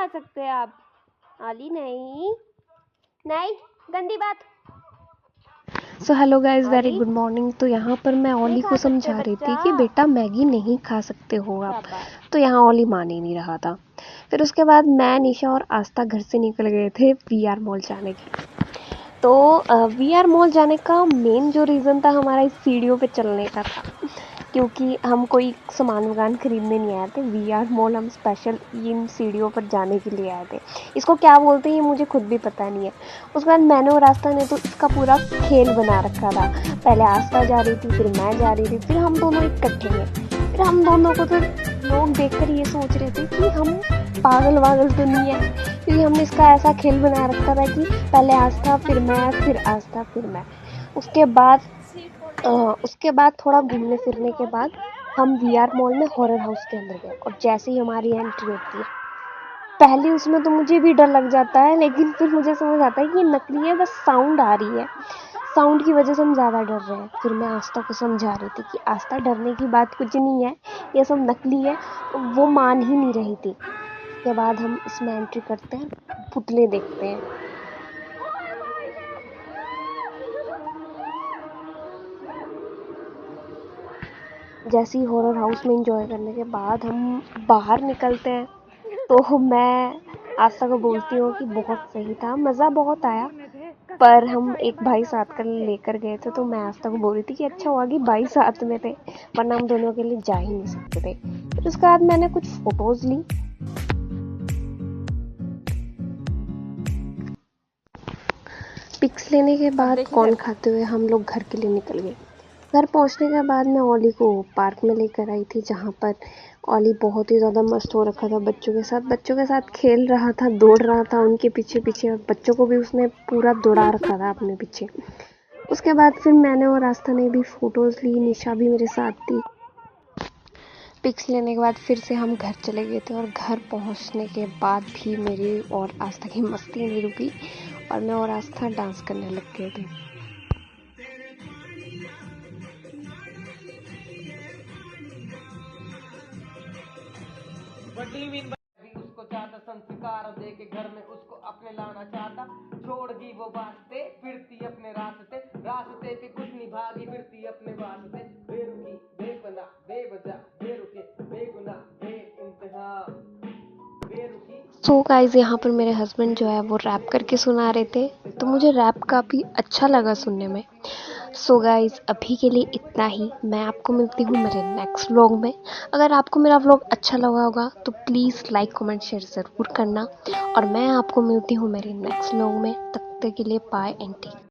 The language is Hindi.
खा सकते आप। ऑली नहीं नहीं, गंदी बात। So hello guys, very good morning. तो यहाँ पर मैं ऑली को समझा रही थी कि बेटा मैगी नहीं खा सकते हो आप। तो यहाँ ऑली मान ही नहीं रहा था। फिर उसके बाद मैं, निशा और आस्था घर से निकल गए थे वीआर मॉल जाने के। तो वीआर मॉल जाने का मेन जो रीज़न था हमारा इस सीढ़ियों पे चलने का था, क्योंकि हम कोई सामान वामान खरीदने नहीं आए थे। वीआर मॉल हम स्पेशल इन सीढ़ियों पर जाने के लिए आए थे। इसको क्या बोलते हैं ये मुझे खुद भी पता नहीं है। उसके बाद मैंने और आस्था ने तो इसका पूरा खेल बना रखा था। पहले आस्था जा रही थी, फिर मैं जा रही थी, फिर हम दोनों इकट्ठे हैं। फिर हम दोनों को तो लोग देखकर ये सोच रहे थे कि हम पागल वागल तो नहीं है, क्योंकि हमने इसका ऐसा खेल बना रखा था कि पहले आस्था फिर मैं, फिर आस्था फिर मैं। उसके बाद थोड़ा घूमने फिरने के बाद हम वीआर मॉल में हॉरर हाउस के अंदर गए। और जैसे ही हमारी एंट्री होती है, पहले उसमें तो मुझे भी डर लग जाता है, लेकिन फिर मुझे समझ आता है कि ये नकली है, बस साउंड आ रही है, साउंड की वजह से हम ज़्यादा डर रहे हैं। फिर मैं आस्था को समझा रही थी कि आस्था डरने की बात कुछ नहीं है, ये सब नकली है। वो मान ही नहीं रही थी। उसके बाद हम इसमें एंट्री करते हैं, पुतले देखते हैं। जैसे ही हॉरर हाउस में एंजॉय करने के बाद हम बाहर निकलते हैं, तो मैं आस्था को बोलती हूँ कि बहुत सही था, मज़ा बहुत आया। पर हम एक भाई साथ कर लेकर गए थे, तो मैं आस्था को बोल रही थी कि अच्छा हुआ कि भाई साथ में थे, वरना हम दोनों के लिए जा ही नहीं सकते थे। फिर उसके बाद मैंने कुछ फोटोज ली। पिक्स लेने के बाद कॉर्न खाते हुए हम लोग घर के लिए निकल गए। घर पहुंचने के बाद मैं ऑली को पार्क में लेकर आई थी, जहां पर ऑली बहुत ही ज़्यादा मस्त हो रखा था बच्चों के साथ खेल रहा था, दौड़ रहा था उनके पीछे पीछे, और बच्चों को भी उसने पूरा दौड़ा रखा था अपने पीछे। उसके बाद फिर मैंने और आस्था ने भी फ़ोटोज़ ली, निशा भी मेरे साथ थी। पिक्स लेने के बाद फिर से हम घर चले गए थे, और घर पहुंचने के बाद भी मेरी और आस्था की मस्ती नहीं रुकी, और मैं और आस्था डांस करने लग गए थे। उसको चाहता संस्कार दे के घर में उसको अपने लाना चाहता, छोड़गी वो वास्ते फिरती अपने रास्ते, रास्ते पे कुछ नहीं भागी फिरती अपने वास्ते, बेरुखी बेपना बेवजह बेरुखी बेगुनाह बेइंतहा बेरुखी। सो गाइस, यहाँ पर मेरे हस्बैंड जो है वो रैप करके सुना रहे थे, तो मुझे रैप काफ़ी अच्छा लगा सुनने में। सो गाइस, अभी के लिए इतना ही। मैं आपको मिलती हूँ मेरे नेक्स्ट व्लॉग में। अगर आपको मेरा व्लॉग अच्छा लगा होगा तो प्लीज़ लाइक कमेंट शेयर ज़रूर करना, और मैं आपको मिलती हूँ मेरे नेक्स्ट व्लॉग में। तब तक के लिए बाय एंड टेक।